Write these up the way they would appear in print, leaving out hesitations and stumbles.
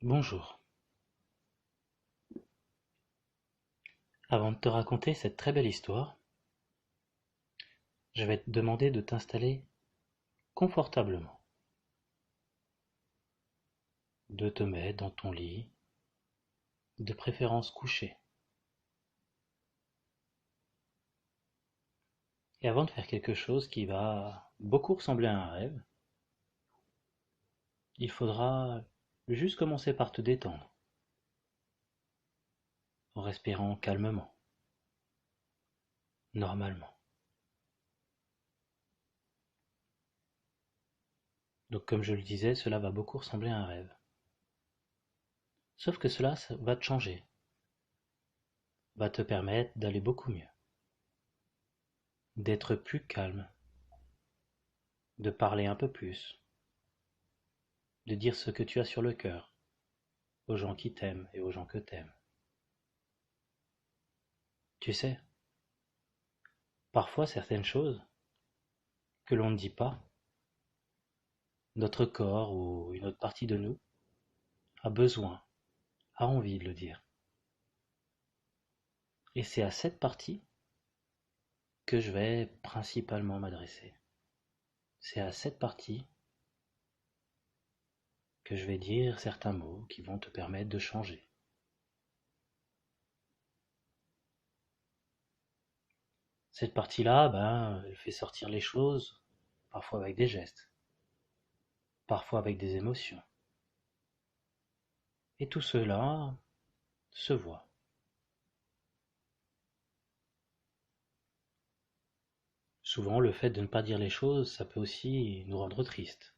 Bonjour. Avant de te raconter cette très belle histoire, je vais te demander de t'installer confortablement, de te mettre dans ton lit, de préférence couché. Et avant de faire quelque chose qui va beaucoup ressembler à un rêve, il faudra juste commencer par te détendre, en respirant calmement, normalement. Donc comme je le disais, cela va beaucoup ressembler à un rêve. Sauf que cela ça va te changer, va te permettre d'aller beaucoup mieux, d'être plus calme, de parler un peu plus, de dire ce que tu as sur le cœur aux gens qui t'aiment et aux gens que t'aimes. Tu sais, parfois certaines choses que l'on ne dit pas, notre corps ou une autre partie de nous a besoin, a envie de le dire. Et c'est à cette partie que je vais principalement m'adresser. C'est à cette partie que je vais dire certains mots qui vont te permettre de changer. Cette partie-là, elle fait sortir les choses, parfois avec des gestes, parfois avec des émotions. Et tout cela se voit. Souvent, le fait de ne pas dire les choses, ça peut aussi nous rendre tristes,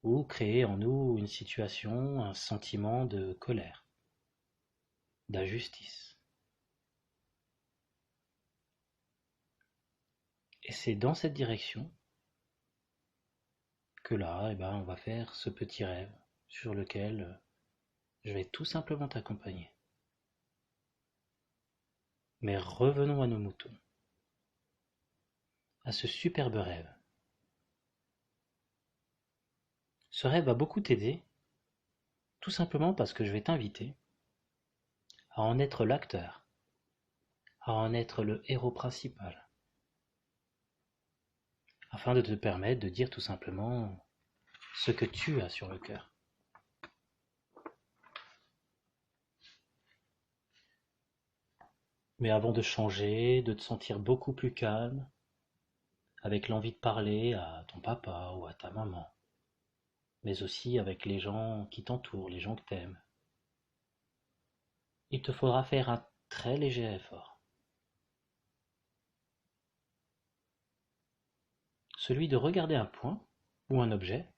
ou créer en nous une situation, un sentiment de colère, d'injustice. Et c'est dans cette direction que là, on va faire ce petit rêve sur lequel je vais tout simplement t'accompagner. Mais revenons à nos moutons, à ce superbe rêve. Ce rêve va beaucoup t'aider, tout simplement parce que je vais t'inviter à en être l'acteur, à en être le héros principal, afin de te permettre de dire tout simplement ce que tu as sur le cœur. Mais avant de changer, de te sentir beaucoup plus calme, avec l'envie de parler à ton papa ou à ta maman, mais aussi avec les gens qui t'entourent, les gens que t'aimes, il te faudra faire un très léger effort. Celui de regarder un point ou un objet,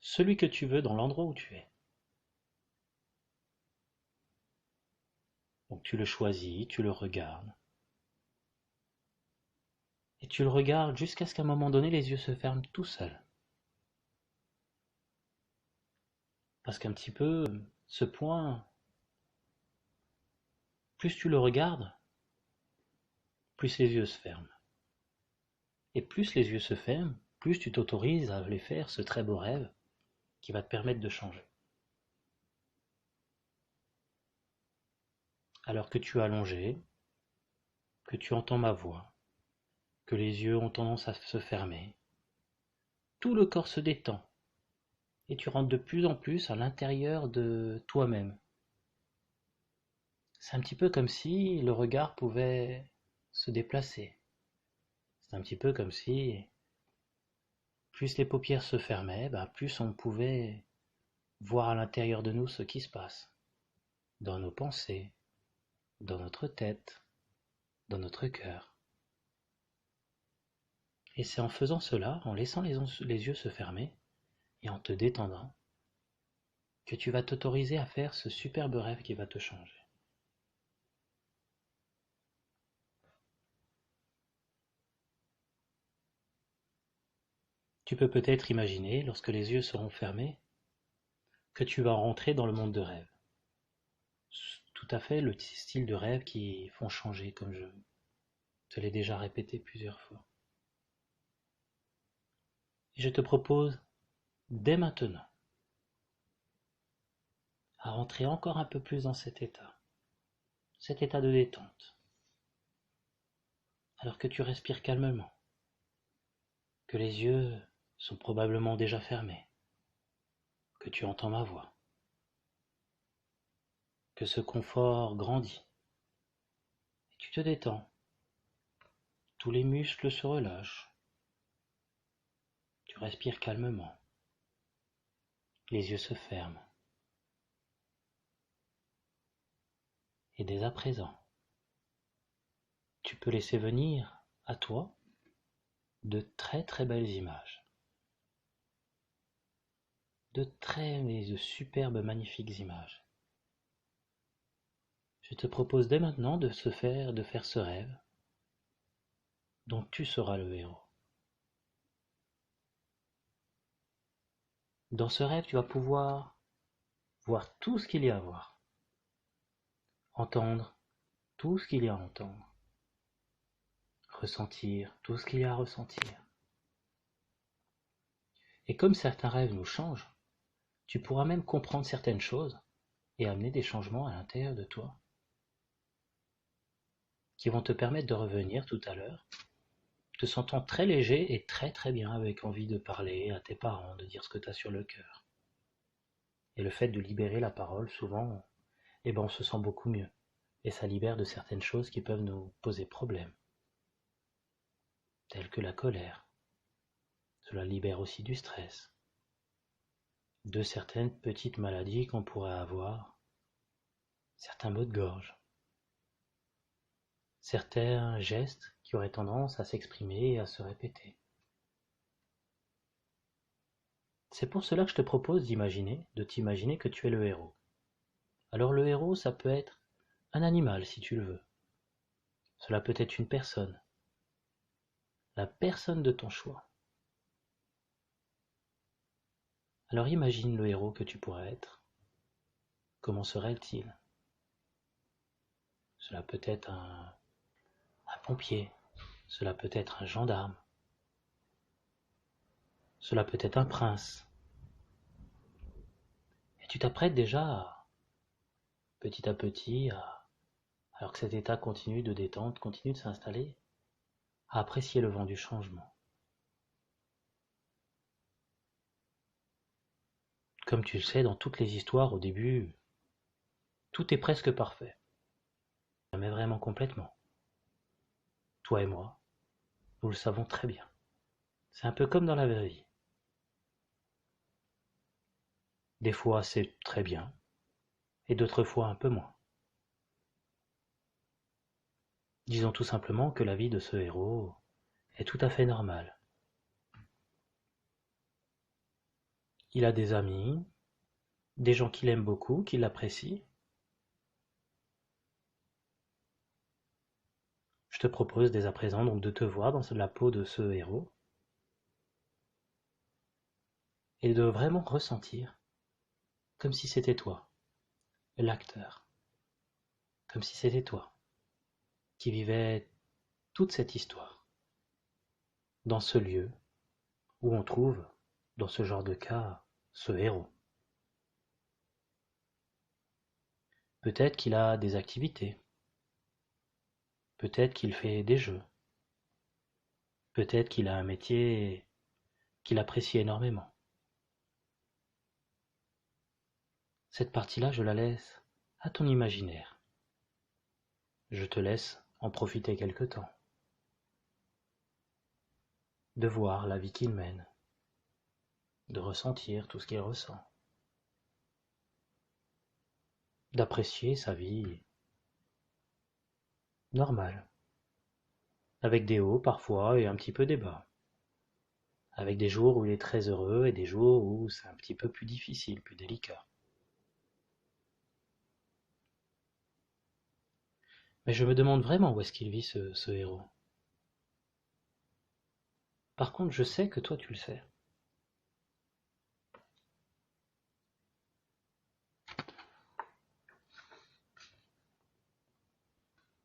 celui que tu veux dans l'endroit où tu es. Donc tu le choisis, tu le regardes, et tu le regardes jusqu'à ce qu'à un moment donné les yeux se ferment tout seuls. Parce qu'un petit peu, ce point, plus tu le regardes, plus les yeux se ferment. Et plus les yeux se ferment, plus tu t'autorises à aller faire ce très beau rêve qui va te permettre de changer. Alors que tu es allongé, que tu entends ma voix, que les yeux ont tendance à se fermer, tout le corps se détend et tu rentres de plus en plus à l'intérieur de toi-même. C'est un petit peu comme si le regard pouvait se déplacer. C'est un petit peu comme si plus les paupières se fermaient, plus on pouvait voir à l'intérieur de nous ce qui se passe, dans nos pensées, dans notre tête, dans notre cœur. Et c'est en faisant cela, en laissant les yeux se fermer et en te détendant, que tu vas t'autoriser à faire ce superbe rêve qui va te changer. Tu peux peut-être imaginer, lorsque les yeux seront fermés, que tu vas rentrer dans le monde de rêve. Tout à fait le style de rêve qui font changer, comme je te l'ai déjà répété plusieurs fois. Et je te propose dès maintenant, à rentrer encore un peu plus dans cet état de détente, alors que tu respires calmement, que les yeux sont probablement déjà fermés, que tu entends ma voix, que ce confort grandit, et tu te détends, tous les muscles se relâchent, tu respires calmement, les yeux se ferment, et dès à présent, tu peux laisser venir à toi de très très belles images, de superbes magnifiques images. Je te propose dès maintenant de faire ce rêve dont tu seras le héros. Dans ce rêve, tu vas pouvoir voir tout ce qu'il y a à voir, entendre tout ce qu'il y a à entendre, ressentir tout ce qu'il y a à ressentir. Et comme certains rêves nous changent, tu pourras même comprendre certaines choses et amener des changements à l'intérieur de toi qui vont te permettre de revenir tout à l'heure, te sentant très léger et très très bien, avec envie de parler à tes parents, de dire ce que tu as sur le cœur. Et le fait de libérer la parole, souvent, on se sent beaucoup mieux. Et ça libère de certaines choses qui peuvent nous poser problème, telles que la colère. Cela libère aussi du stress, de certaines petites maladies qu'on pourrait avoir, certains maux de gorge, certains gestes qui auraient tendance à s'exprimer et à se répéter. C'est pour cela que je te propose de t'imaginer que tu es le héros. Alors le héros, ça peut être un animal si tu le veux. Cela peut être une personne, la personne de ton choix. Alors imagine le héros que tu pourrais être. Comment serait-il? Cela peut être un pompier, cela peut être un gendarme, cela peut être un prince. Et tu t'apprêtes déjà, petit à petit, alors que cet état continue de détente, continue de s'installer, à apprécier le vent du changement. Comme tu le sais, dans toutes les histoires, au début, tout est presque parfait. Mais vraiment complètement. Toi et moi, nous le savons très bien. C'est un peu comme dans la vraie vie. Des fois, c'est très bien, et d'autres fois un peu moins. Disons tout simplement que la vie de ce héros est tout à fait normale. Il a des amis, des gens qui l'aiment beaucoup, qui l'apprécient. Je te propose dès à présent donc de te voir dans la peau de ce héros et de vraiment ressentir comme si c'était toi, l'acteur, comme si c'était toi qui vivais toute cette histoire dans ce lieu où on trouve, dans ce genre de cas, ce héros. Peut-être qu'il a des activités, peut-être qu'il fait des jeux, peut-être qu'il a un métier qu'il apprécie énormément. Cette partie-là, je la laisse à ton imaginaire. Je te laisse en profiter quelque temps, de voir la vie qu'il mène, de ressentir tout ce qu'il ressent, d'apprécier sa vie normale, avec des hauts parfois et un petit peu des bas, avec des jours où il est très heureux et des jours où c'est un petit peu plus difficile, plus délicat. Mais je me demande vraiment où est-ce qu'il vit ce héros. Par contre, je sais que toi tu le sais.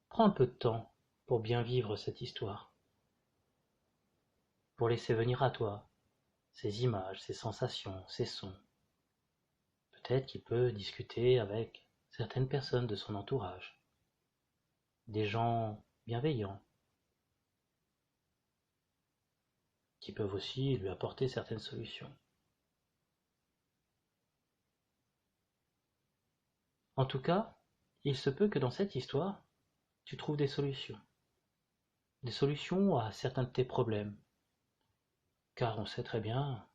Prends un peu de temps pour bien vivre cette histoire, pour laisser venir à toi ses images, ses sensations, ses sons. Peut-être qu'il peut discuter avec certaines personnes de son entourage, des gens bienveillants, qui peuvent aussi lui apporter certaines solutions. En tout cas, il se peut que dans cette histoire, tu trouves des solutions à certains de tes problèmes, car on sait très bien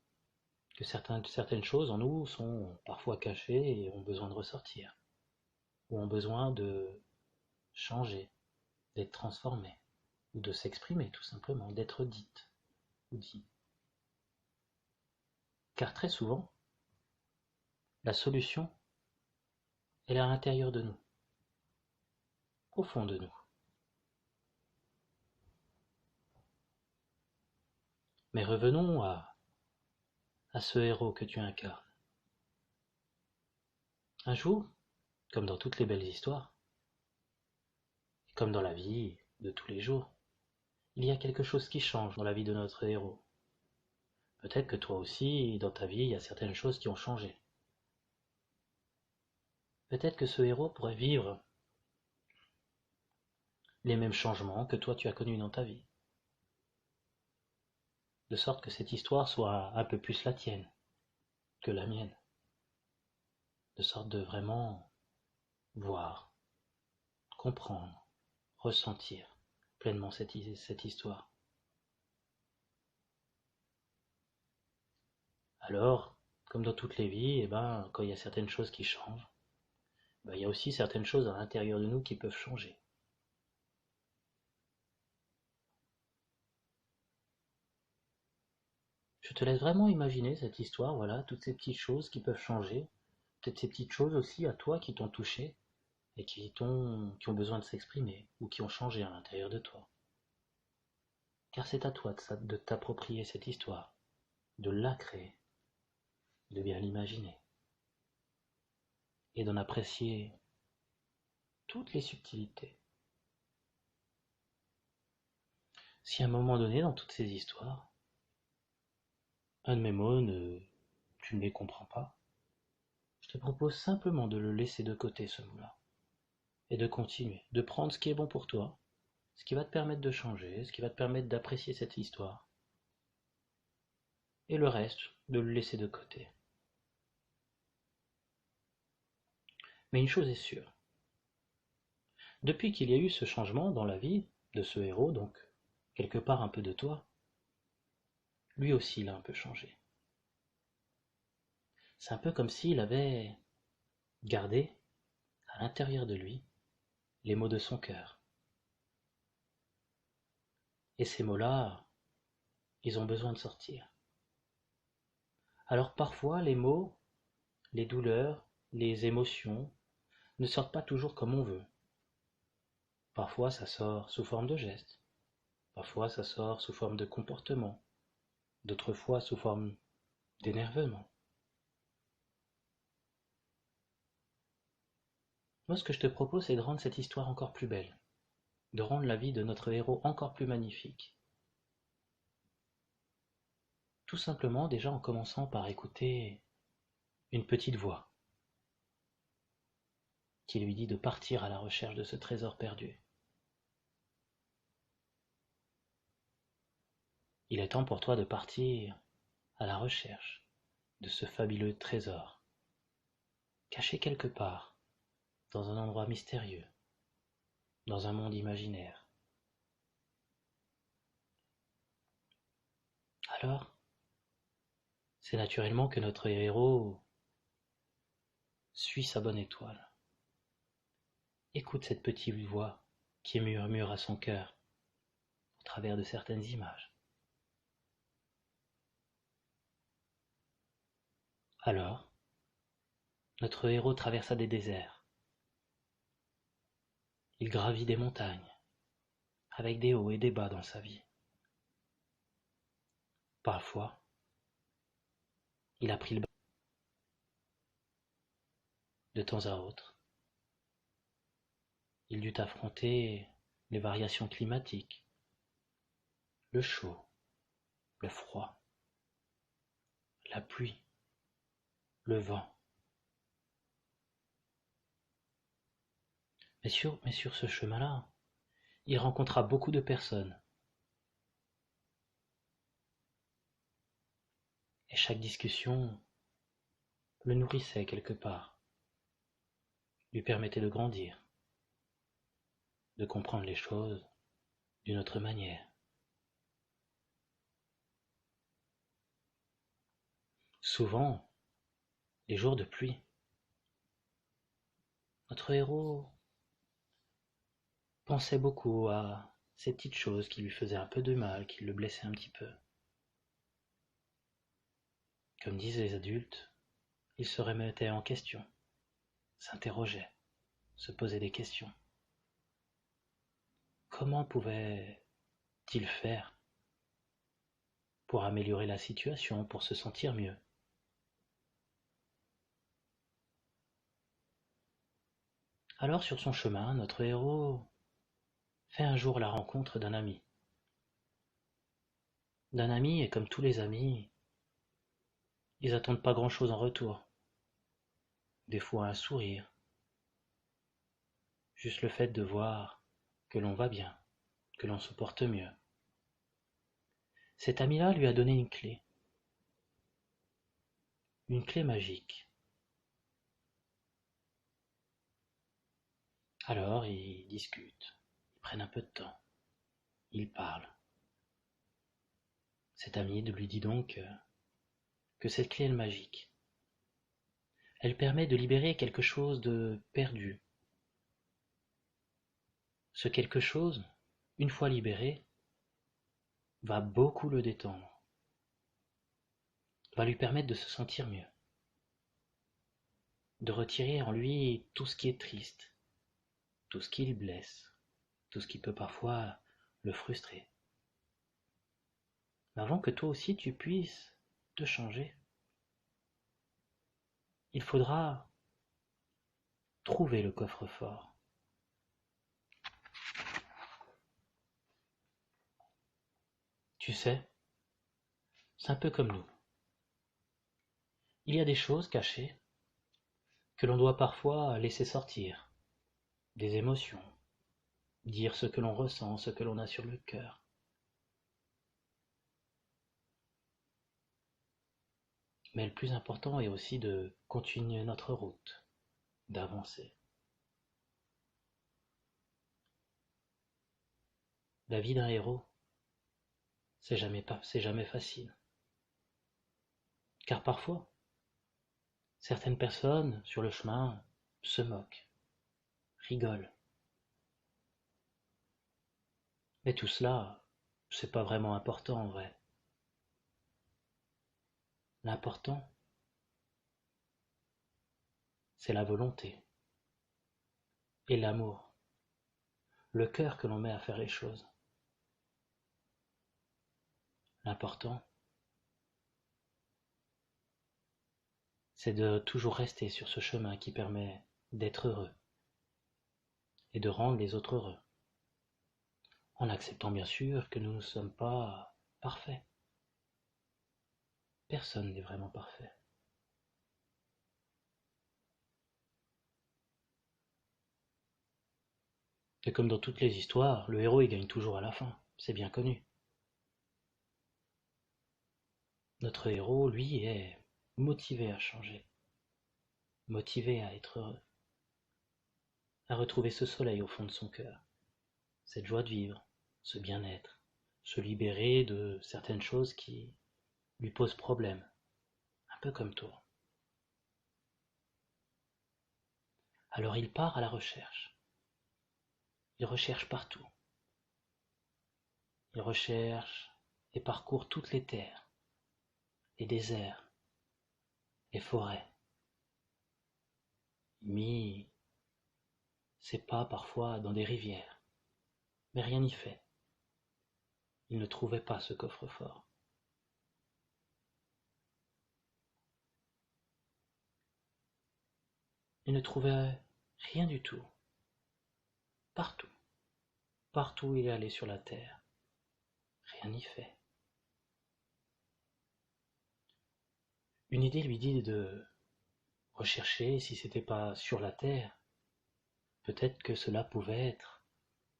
que certaines choses en nous sont parfois cachées et ont besoin de ressortir, ou ont besoin de changer, d'être transformées, ou de s'exprimer tout simplement, d'être dites ou dit. Car très souvent, la solution, elle est à l'intérieur de nous, au fond de nous. Mais revenons à ce héros que tu incarnes. Un jour, comme dans toutes les belles histoires, et comme dans la vie de tous les jours, il y a quelque chose qui change dans la vie de notre héros. Peut-être que toi aussi, dans ta vie, il y a certaines choses qui ont changé. Peut-être que ce héros pourrait vivre les mêmes changements que toi tu as connus dans ta vie. De sorte que cette histoire soit un peu plus la tienne que la mienne. De sorte de vraiment voir, comprendre, ressentir pleinement cette histoire. Alors, comme dans toutes les vies, quand il y a certaines choses qui changent, il y a aussi certaines choses à l'intérieur de nous qui peuvent changer. Je te laisse vraiment imaginer cette histoire, voilà, toutes ces petites choses qui peuvent changer, peut-être ces petites choses aussi à toi qui t'ont touché et qui ont besoin de s'exprimer ou qui ont changé à l'intérieur de toi. Car c'est à toi de t'approprier cette histoire, de la créer, de bien l'imaginer et d'en apprécier toutes les subtilités. Si à un moment donné dans toutes ces histoires, un de mes mots, tu ne les comprends pas, je te propose simplement de le laisser de côté ce mot-là et de continuer, de prendre ce qui est bon pour toi, ce qui va te permettre de changer, ce qui va te permettre d'apprécier cette histoire, et le reste, de le laisser de côté. Mais une chose est sûre, depuis qu'il y a eu ce changement dans la vie de ce héros, donc quelque part un peu de toi, lui aussi il a un peu changé. C'est un peu comme s'il avait gardé à l'intérieur de lui les mots de son cœur. Et ces mots-là, ils ont besoin de sortir. Alors parfois les mots, les douleurs, les émotions ne sortent pas toujours comme on veut. Parfois ça sort sous forme de gestes, parfois ça sort sous forme de comportement, d'autres fois sous forme d'énervement. Moi ce que je te propose c'est de rendre cette histoire encore plus belle, de rendre la vie de notre héros encore plus magnifique. Tout simplement déjà en commençant par écouter une petite voix qui lui dit de partir à la recherche de ce trésor perdu. Il est temps pour toi de partir à la recherche de ce fabuleux trésor, caché quelque part, dans un endroit mystérieux, dans un monde imaginaire. Alors, c'est naturellement que notre héros suit sa bonne étoile. Écoute cette petite voix qui murmure à son cœur au travers de certaines images. Alors, notre héros traversa des déserts. Il gravit des montagnes, avec des hauts et des bas dans sa vie. Parfois, il a pris le bain de temps à autre. Il dut affronter les variations climatiques, le chaud, le froid. pluie, le vent. Mais sur ce chemin-là, il rencontra beaucoup de personnes, et chaque discussion le nourrissait quelque part, lui permettait de grandir, de comprendre les choses d'une autre manière. Souvent, les jours de pluie, notre héros pensait beaucoup à ces petites choses qui lui faisaient un peu de mal, qui le blessaient un petit peu. Comme disent les adultes, il se remettait en question, s'interrogeait, se posait des questions. Comment pouvait-il faire pour améliorer la situation, pour se sentir mieux? Alors sur son chemin, notre héros fait un jour la rencontre d'un ami. D'un ami, et comme tous les amis, ils attendent pas grand-chose en retour. Des fois un sourire, juste le fait de voir que l'on va bien, que l'on se porte mieux. Cet ami-là lui a donné une clé magique. Alors ils discutent, ils prennent un peu de temps, ils parlent. Cet ami lui dit donc que cette clé est magique. Elle permet de libérer quelque chose de perdu. Ce quelque chose, une fois libéré, va beaucoup le détendre, va lui permettre de se sentir mieux, de retirer en lui tout ce qui est triste, tout ce qui le blesse, tout ce qui peut parfois le frustrer. Mais avant que toi aussi tu puisses te changer, il faudra trouver le coffre-fort. Tu sais, c'est un peu comme nous. Il y a des choses cachées que l'on doit parfois laisser sortir, des émotions, dire ce que l'on ressent, ce que l'on a sur le cœur. Mais le plus important est aussi de continuer notre route, d'avancer. La vie d'un héros, c'est jamais facile. Car parfois, certaines personnes sur le chemin se moquent, rigolent. Mais tout cela, c'est pas vraiment important en vrai. L'important, c'est la volonté et l'amour, le cœur que l'on met à faire les choses. L'important, c'est de toujours rester sur ce chemin qui permet d'être heureux et de rendre les autres heureux, en acceptant bien sûr que nous ne sommes pas parfaits. Personne n'est vraiment parfait. Et comme dans toutes les histoires, le héros il gagne toujours à la fin, c'est bien connu. Notre héros, lui, est motivé à changer, motivé à être heureux, à retrouver ce soleil au fond de son cœur, cette joie de vivre, ce bien-être, se libérer de certaines choses qui lui posent problème, un peu comme toi. Alors il part à la recherche. Il recherche partout. Il recherche et parcourt toutes les terres, les déserts, les forêts. Il mit ses pas parfois dans des rivières, mais rien n'y fait. Il ne trouvait pas ce coffre-fort. Il ne trouvait rien du tout. Partout, partout où il est allé sur la terre, rien n'y fait. Une idée lui dit de rechercher si c'était pas sur la terre, peut-être que cela pouvait être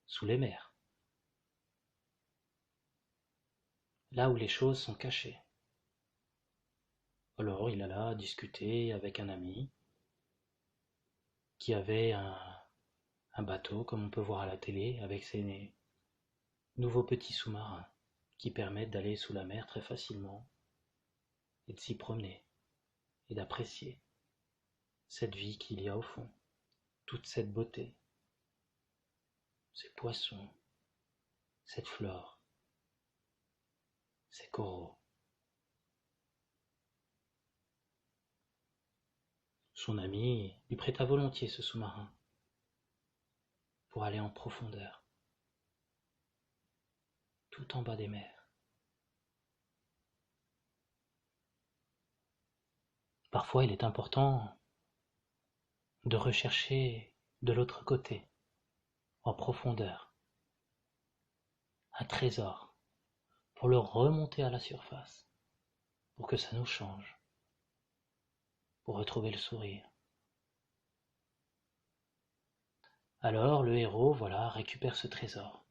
sous les mers, là où les choses sont cachées. Alors il alla discuter avec un ami qui avait un bateau, comme on peut voir à la télé, avec ses nouveaux petits sous-marins qui permettent d'aller sous la mer très facilement et de s'y promener et d'apprécier cette vie qu'il y a au fond, toute cette beauté, ces poissons, cette flore, ces coraux. Son ami lui prêta volontiers ce sous-marin pour aller en profondeur, tout en bas des mers. Parfois il est important de rechercher de l'autre côté, en profondeur, un trésor, pour le remonter à la surface, pour que ça nous change, pour retrouver le sourire. Alors le héros, voilà, récupère ce trésor,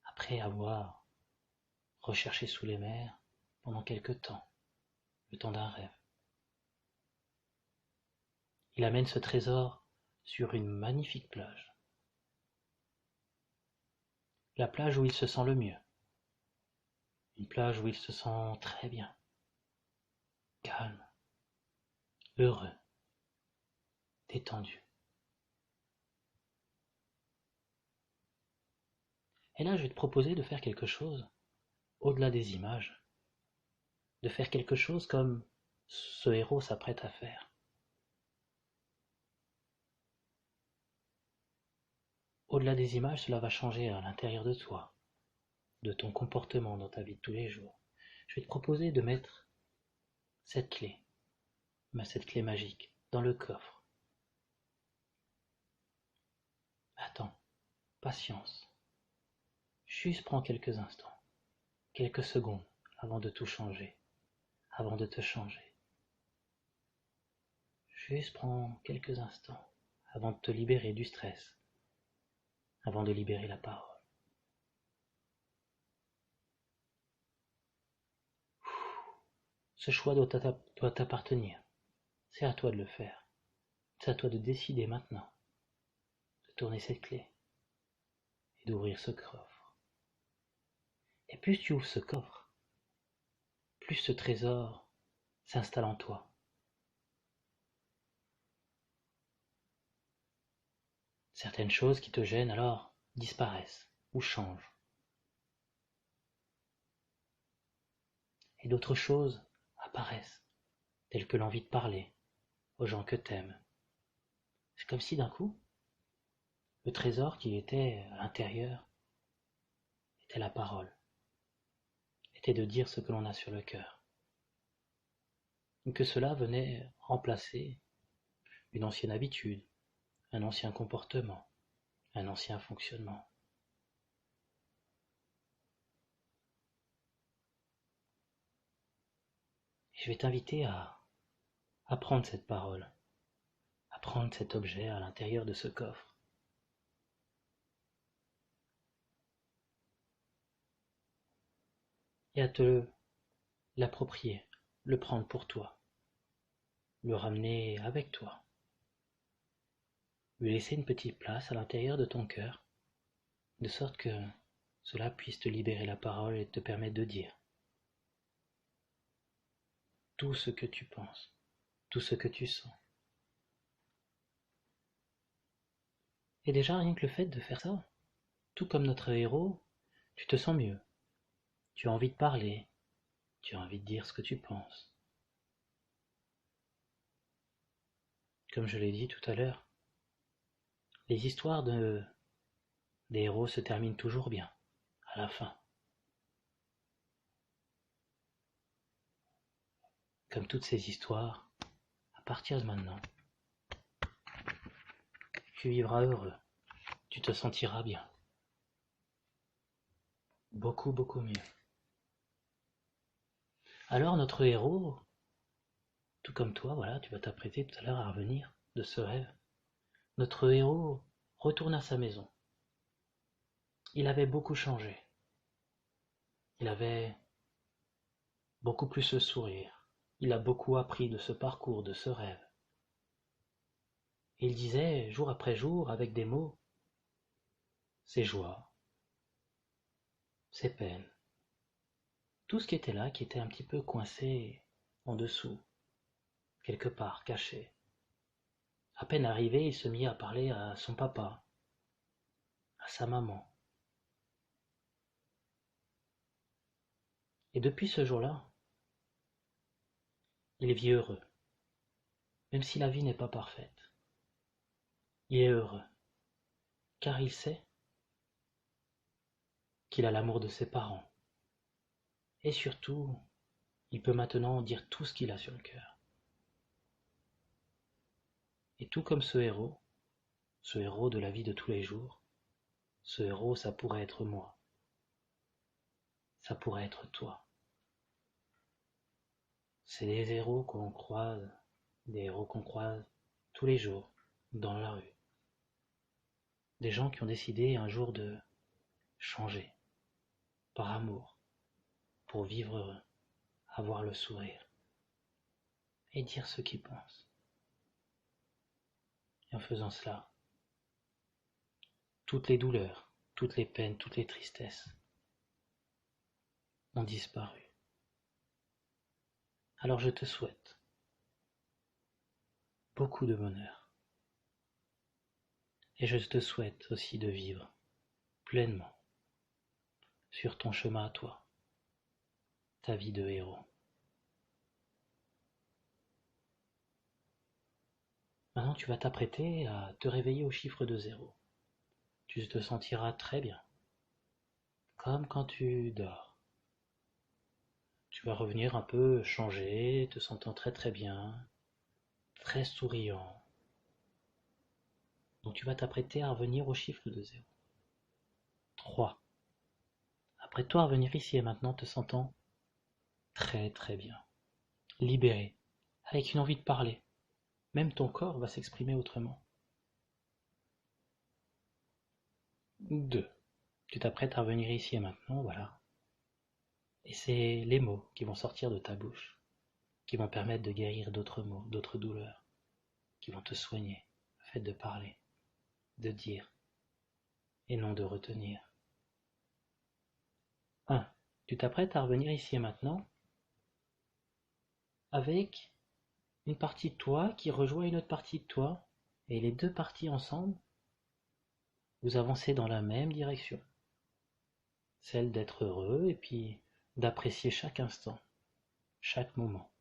après avoir recherché sous les mers pendant quelque temps, le temps d'un rêve. Il amène ce trésor sur une magnifique plage. La plage où il se sent le mieux. Une plage où il se sent très bien, calme, heureux, détendu. Et là, je vais te proposer de faire quelque chose au-delà des images, de faire quelque chose comme ce héros s'apprête à faire. Au-delà des images, cela va changer à l'intérieur de toi, de ton comportement dans ta vie de tous les jours. Je vais te proposer de mettre cette clé, cette clé magique, dans le coffre. Attends, patience. Juste prends quelques instants, quelques secondes avant de tout changer, avant de te changer. Juste prends quelques instants avant de te libérer du stress, avant de libérer la parole. Ce choix doit t'appartenir. C'est à toi de le faire. C'est à toi de décider maintenant de tourner cette clé et d'ouvrir ce coffre. Et plus tu ouvres ce coffre, plus ce trésor s'installe en toi. Certaines choses qui te gênent alors disparaissent ou changent. Et d'autres choses apparaissent, telles que l'envie de parler aux gens que t'aimes. C'est comme si d'un coup, le trésor qui était à l'intérieur était la parole, était de dire ce que l'on a sur le cœur. Et que cela venait remplacer une ancienne habitude, un ancien comportement, un ancien fonctionnement. Et je vais t'inviter à prendre cette parole, à prendre cet objet à l'intérieur de ce coffre. Et à te l'approprier, le prendre pour toi, le ramener avec toi, lui laisser une petite place à l'intérieur de ton cœur, de sorte que cela puisse te libérer la parole et te permettre de dire tout ce que tu penses, tout ce que tu sens. Et déjà, rien que le fait de faire ça, tout comme notre héros, tu te sens mieux. Tu as envie de parler, tu as envie de dire ce que tu penses. Comme je l'ai dit tout à l'heure, les histoires des héros se terminent toujours bien, à la fin. Comme toutes ces histoires, à partir de maintenant, tu vivras heureux, tu te sentiras bien. Beaucoup, beaucoup mieux. Alors notre héros Tout comme toi, voilà, tu vas t'apprêter tout à l'heure à revenir de ce rêve. Notre héros retourne à sa maison. Il avait beaucoup changé. Il avait beaucoup plus le sourire. Il a beaucoup appris de ce parcours, de ce rêve. Et il disait, jour après jour, avec des mots, ses joies, ses peines, tout ce qui était là, qui était un petit peu coincé en dessous, quelque part, caché. À peine arrivé, il se mit à parler à son papa, à sa maman. Et depuis ce jour-là, il vit heureux, même si la vie n'est pas parfaite. Il est heureux, car il sait qu'il a l'amour de ses parents. Et surtout, il peut maintenant dire tout ce qu'il a sur le cœur. Et tout comme ce héros de la vie de tous les jours, ce héros, ça pourrait être moi. Ça pourrait être toi. C'est des héros qu'on croise, des héros qu'on croise tous les jours dans la rue. Des gens qui ont décidé un jour de changer, par amour, pour vivre heureux, avoir le sourire et dire ce qu'ils pensent. Et en faisant cela, toutes les douleurs, toutes les peines, toutes les tristesses ont disparu. Alors je te souhaite beaucoup de bonheur. Et je te souhaite aussi de vivre pleinement sur ton chemin à toi, ta vie de héros. Maintenant, tu vas t'apprêter à te réveiller au chiffre de 0. Tu te sentiras très bien, comme quand tu dors. Tu vas revenir un peu changé, te sentant très très bien, très souriant. Donc tu vas t'apprêter à revenir au chiffre de 0. 3. Apprête-toi à revenir ici et maintenant te sentant très très bien, libéré, avec une envie de parler. Même ton corps va s'exprimer autrement. 2. Tu t'apprêtes à revenir ici et maintenant, voilà. Et c'est les mots qui vont sortir de ta bouche, qui vont permettre de guérir d'autres maux, d'autres douleurs, qui vont te soigner, le fait de parler, de dire, et non de retenir. 1. Tu t'apprêtes à revenir ici et maintenant avec une partie de toi qui rejoint une autre partie de toi, et les deux parties ensemble, vous avancez dans la même direction, celle d'être heureux et puis d'apprécier chaque instant, chaque moment,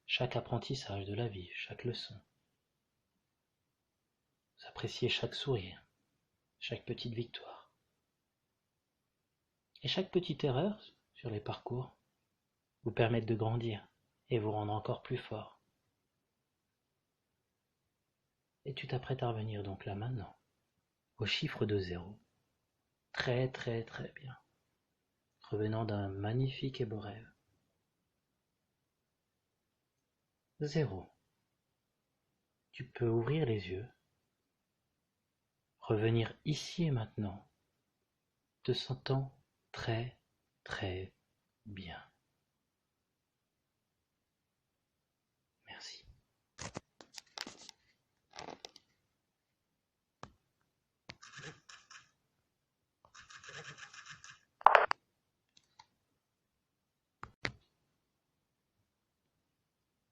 chaque apprentissage de la vie, chaque leçon. Vous appréciez chaque sourire, chaque petite victoire. Et chaque petite erreur sur les parcours vous permettent de grandir et vous rendre encore plus fort. Et tu t'apprêtes à revenir donc là maintenant, au chiffre de 0. Très très très bien. Revenant d'un magnifique et beau rêve. 0. Tu peux ouvrir les yeux, revenir ici et maintenant, te sentant très très bien. Merci.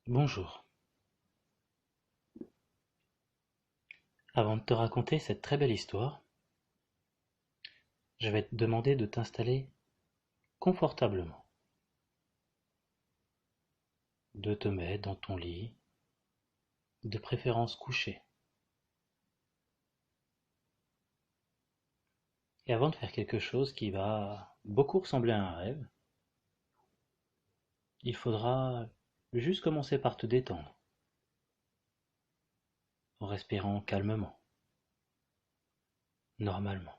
Bonjour. Avant de te raconter cette très belle histoire, je vais te demander de t'installer confortablement, de te mettre dans ton lit, de préférence couché. Et avant de faire quelque chose qui va beaucoup ressembler à un rêve, il faudra juste commencer par te détendre, en respirant calmement, normalement.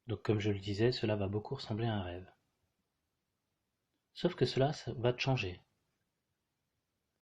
Donc comme je le disais, cela va beaucoup ressembler à un rêve. Sauf que cela ça va te changer.